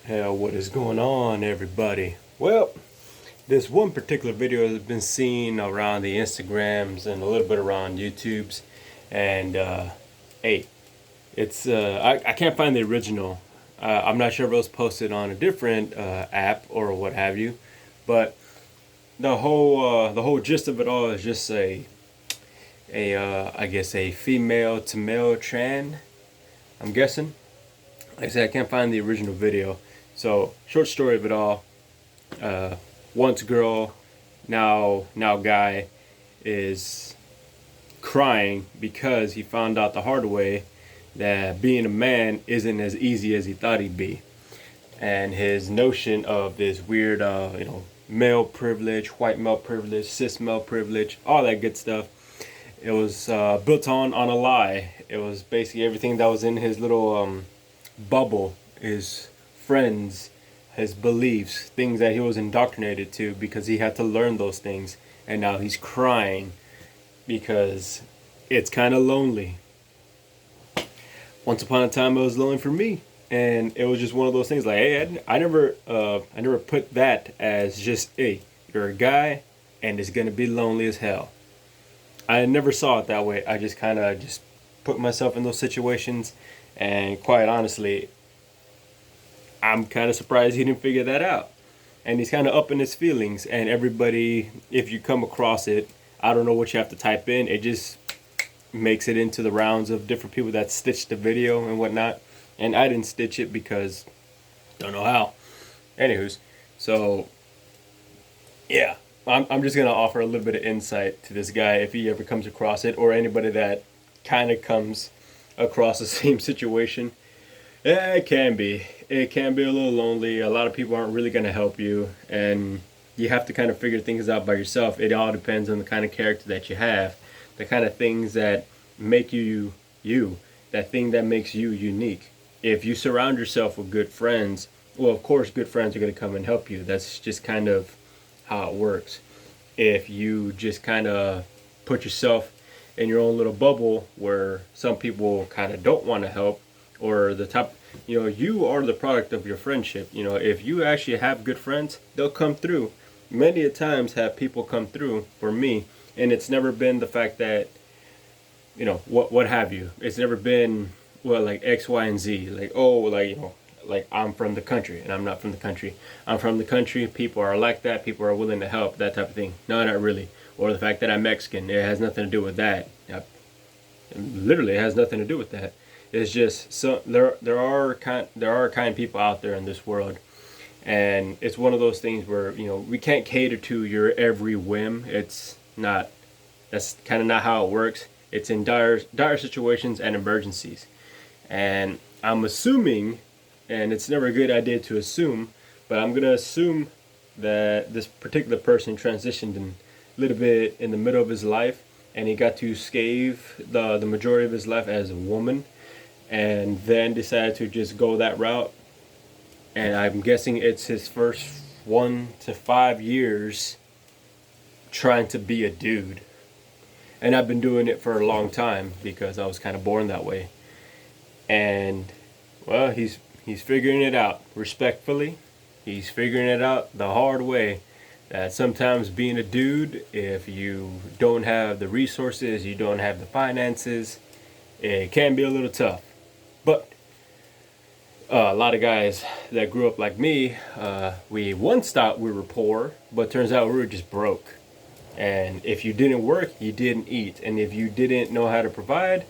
Hell, what is going on, everybody? Well, this one particular video has been seen around the Instagrams and a little bit around YouTube's, and hey, it's I can't find the original. I'm not sure if it was posted on a different app or what have you, but the whole gist of it all is just a I guess a female to male trend. I'm guessing. Like I said, I can't find the original video. So, short story of it all. Uh, Once girl, now guy is crying because he found out the hard way that being a man isn't as easy as he thought he'd be, and his notion of this weird, male privilege, white male privilege, cis male privilege, all that good stuff. It was built on a lie. It was basically everything that was in his little bubble, his friends, his beliefs, things that he was indoctrinated to because he had to learn those things. And now he's crying because it's kind of lonely. Once upon a time, it was lonely for me. And it was just one of those things like, hey, I never put that as just, hey, you're a guy and it's going to be lonely as hell. I never saw it that way. I just kind of just put myself in those situations, and quite honestly, I'm kind of surprised he didn't figure that out. And he's kind of up in his feelings. And everybody, if you come across it, I don't know what you have to type in. It just makes it into the rounds of different people that stitched the video and whatnot. And I didn't stitch it because don't know how. Anywho's, so yeah, I'm just gonna offer a little bit of insight to this guy if he ever comes across it, or anybody that kind of comes across the same situation. Yeah, it can be. It can be a little lonely. A lot of people aren't really going to help you, and you have to kind of figure things out by yourself. It all depends on the kind of character that you have, the kind of things that make you you, that thing that makes you unique. If you surround yourself with good friends, well, of course, good friends are going to come and help you. That's just kind of how it works. If you just kind of put yourself in your own little bubble where some people kind of don't want to help, or the top, you are the product of your friendship. If you actually have good friends, they'll come through. Many a times have people come through for me, and it's never been the fact that, what have you. It's never been, well, like X, Y, and Z. Like, oh, like, like I'm from the country and I'm not from the country. I'm from the country. People are like that. People are willing to help, that type of thing. No, not really. Or the fact that I'm Mexican. It has nothing to do with that. Literally, it has nothing to do with that. It's just so there are kind people out there in this world, and it's one of those things where we can't cater to your every whim. It's not. That's kind of not how it works. It's in dire situations and emergencies, and I'm assuming, and it's never a good idea to assume, but I'm gonna assume that this particular person transitioned in a little bit in the middle of his life, and he got to scathe the majority of his life as a woman, and then decided to just go that route. And I'm guessing it's his first 1 to 5 years trying to be a dude. And I've been doing it for a long time because I was kind of born that way. And well, he's figuring it out respectfully. He's figuring it out the hard way. That sometimes being a dude, if you don't have the resources, you don't have the finances, it can be a little tough. But a lot of guys that grew up like me, we once thought we were poor, but turns out we were just broke. And if you didn't work, you didn't eat. And if you didn't know how to provide,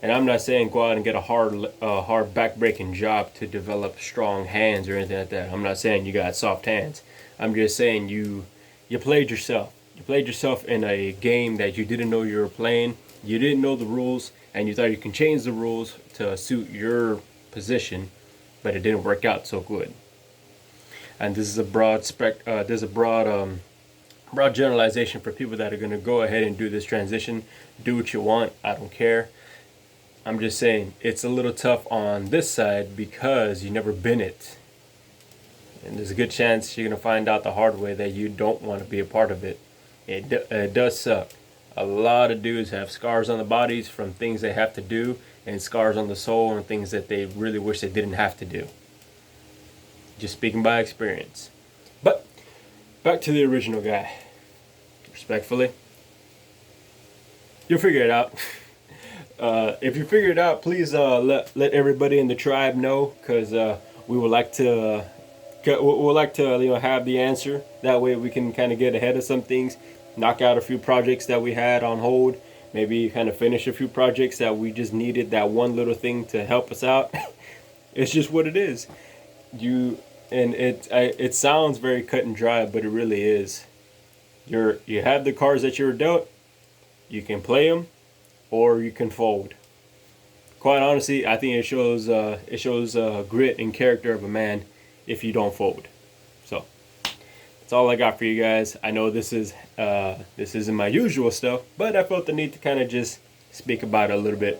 and I'm not saying go out and get a hard back-breaking job to develop strong hands or anything like that. I'm not saying you got soft hands. I'm just saying you played yourself. You played yourself in a game that you didn't know you were playing. You didn't know the rules, and you thought you can change the rules to suit your position, but it didn't work out so good. And this is a broad generalization for people that are going to go ahead and do this transition. Do what you want. I don't care. I'm just saying it's a little tough on this side because you've never been it. And there's a good chance you're going to find out the hard way that you don't want to be a part of it. It does suck. A lot of dudes have scars on the bodies from things they have to do, and scars on the soul and things that they really wish they didn't have to do. just speaking by experience. But back to the original guy. Respectfully, you'll figure it out. If you figure it out, please let everybody in the tribe know, because we would like to have the answer. That way we can kind of get ahead of some things, knock out a few projects that we had on hold, maybe kind of finish a few projects that we just needed that one little thing to help us out. It's just what it is. It sounds very cut and dry, but it really is. You have the cards that you were dealt. You can play them, or you can fold. Quite honestly, I think it shows grit and character of a man if you don't fold. So that's all I got for you guys. I know this isn't my usual stuff, but I felt the need to kind of just speak about it a little bit.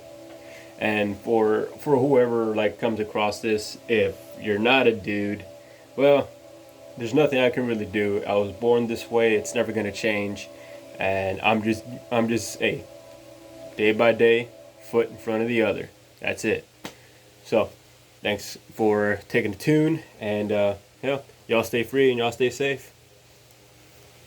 And for whoever like comes across this, if you're not a dude, well, there's nothing I can really do. I was born this way. It's never gonna change, and I'm just hey, day by day, foot in front of the other. That's it. So, thanks for taking the tune, and y'all stay free and y'all stay safe.